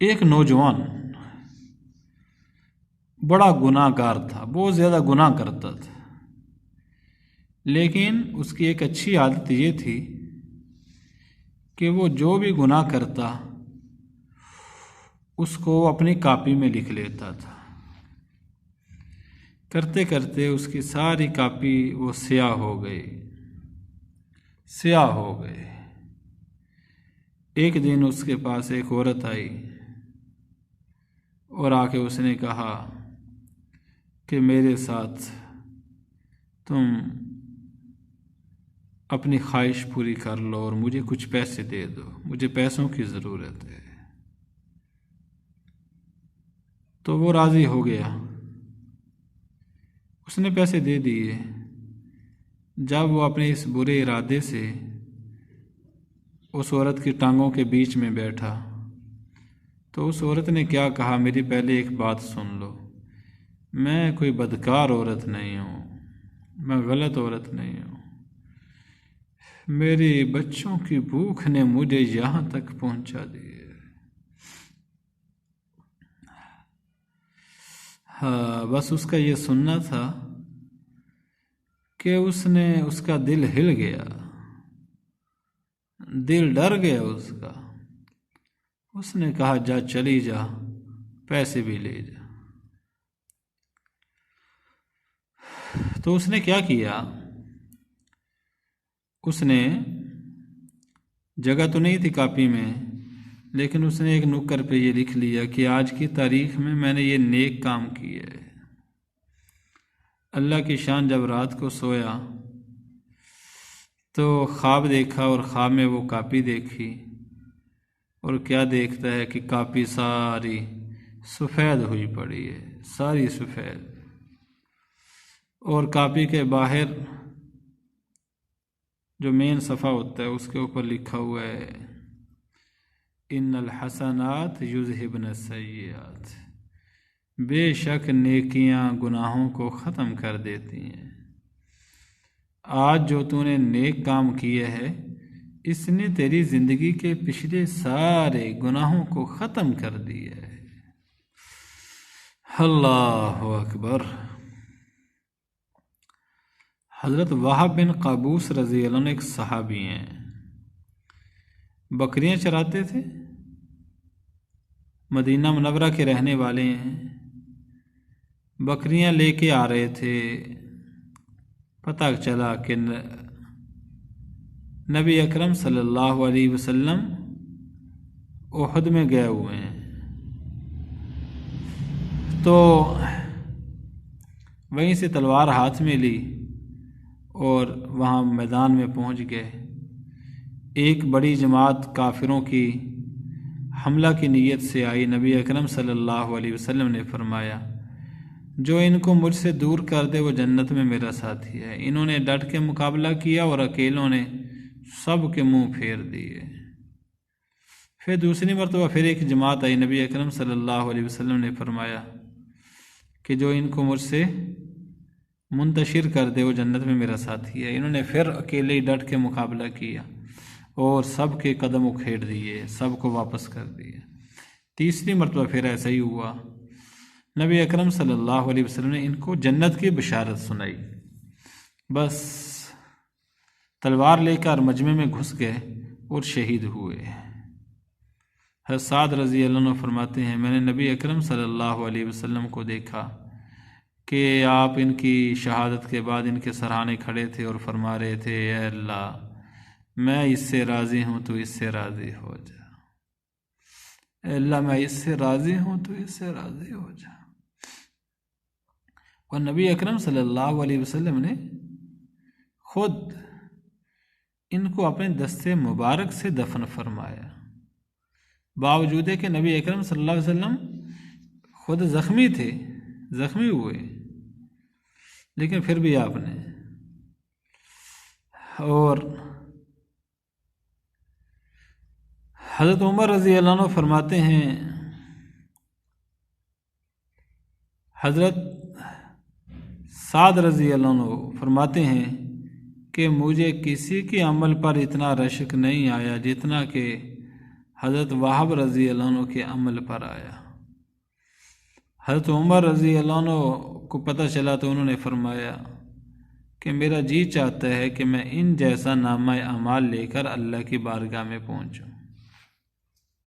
ایک نوجوان بڑا گناہ گار تھا، بہت زیادہ گناہ کرتا تھا، لیکن اس کی ایک اچھی عادت یہ تھی کہ وہ جو بھی گناہ کرتا اس کو اپنی کاپی میں لکھ لیتا تھا۔ کرتے کرتے اس کی ساری کاپی وہ سیاہ ہو گئی۔ ایک دن اس کے پاس ایک عورت آئی اور آ کے اس نے کہا کہ میرے ساتھ تم اپنی خواہش پوری کر لو اور مجھے کچھ پیسے دے دو، مجھے پیسوں کی ضرورت ہے۔ تو وہ راضی ہو گیا، اس نے پیسے دے دیے۔ جب وہ اپنے اس برے ارادے سے اس عورت کی ٹانگوں کے بیچ میں بیٹھا تو اس عورت نے کیا کہا، میری پہلے ایک بات سن لو، میں کوئی بدکار عورت نہیں ہوں، میں غلط عورت نہیں ہوں، میری بچوں کی بھوک نے مجھے یہاں تک پہنچا دی ہے۔ بس اس کا یہ سننا تھا کہ اس کا دل ہل گیا، دل ڈر گیا اس کا۔ اس نے کہا جا چلی جا، پیسے بھی لے جا۔ تو اس نے کیا کیا، اس نے جگہ تو نہیں تھی کاپی میں، لیکن اس نے ایک نکر پہ یہ لکھ لیا کہ آج کی تاریخ میں نے یہ نیک کام کیا ہے۔ اللہ کی شان، جب رات کو سویا تو خواب دیکھا اور خواب میں وہ کاپی دیکھی اور کیا دیکھتا ہے کہ کاپی ساری سفید ہوئی پڑی ہے، ساری سفید، اور کاپی کے باہر جو مین صفحہ ہوتا ہے اس کے اوپر لکھا ہوا ہے ان الحسنات یذہبن السیئات، بے شک نیکیاں گناہوں کو ختم کر دیتی ہیں۔ آج جو تو نے نیک کام کیے ہے اس نے تیری زندگی کے پچھلے سارے گناہوں کو ختم کر دیا ہے۔ اللہ اکبر۔ حضرت وہب بن قابوس رضی اللہ عنہ ایک صحابی ہیں، بکریاں چراتے تھے، مدینہ منورہ کے رہنے والے ہیں۔ بکریاں لے کے آ رہے تھے، پتہ چلا کہ نبی اکرم صلی اللہ علیہ وسلم احد میں گئے ہوئے ہیں، تو وہیں سے تلوار ہاتھ میں لی اور وہاں میدان میں پہنچ گئے۔ ایک بڑی جماعت کافروں کی حملہ کی نیت سے آئی۔ نبی اکرم صلی اللہ علیہ وسلم نے فرمایا جو ان کو مجھ سے دور کر دے وہ جنت میں میرا ساتھی ہے۔ انہوں نے ڈٹ کے مقابلہ کیا اور اکیلوں نے سب کے منہ پھیر دیے۔ پھر دوسری مرتبہ پھر ایک جماعت آئی، نبی اکرم صلی اللہ علیہ وسلم نے فرمایا کہ جو ان کو مجھ سے منتشر کر دے وہ جنت میں میرا ساتھی ہے۔ انہوں نے پھر اکیلے ہی ڈٹ کے مقابلہ کیا اور سب کے قدم اکھیڑ دیے، سب کو واپس کر دیے۔ تیسری مرتبہ پھر ایسا ہی ہوا، نبی اکرم صلی اللہ علیہ وسلم نے ان کو جنت کی بشارت سنائی۔ بس تلوار لے کر مجمع میں گھس گئے اور شہید ہوئے۔ حضرت سعد رضی اللہ عنہ فرماتے ہیں میں نے نبی اکرم صلی اللہ علیہ وسلم کو دیکھا کہ آپ ان کی شہادت کے بعد ان کے سرہانے کھڑے تھے اور فرما رہے تھے اے اللہ میں اس سے راضی ہوں تو اس سے راضی ہو جا، اے اللہ میں اس سے راضی ہوں تو اس سے راضی ہو جا۔ اور نبی اکرم صلی اللہ علیہ وسلم نے خود ان کو اپنے دستے مبارک سے دفن فرمایا، باوجود ہے کہ نبی اکرم صلی اللہ علیہ وسلم خود زخمی تھے، زخمی ہوئے، لیکن پھر بھی آپ نے۔ اور حضرت عمر رضی اللہ عنہ فرماتے ہیں حضرت سعد رضی اللہ عنہ فرماتے ہیں کہ مجھے کسی کے عمل پر اتنا رشک نہیں آیا جتنا کہ حضرت وہب رضی اللہ عنہ کے عمل پر آیا۔ حضرت عمر رضی اللہ عنہ کو پتہ چلا تو انہوں نے فرمایا کہ میرا جی چاہتا ہے کہ میں ان جیسا نامہ اعمال لے کر اللہ کی بارگاہ میں پہنچوں۔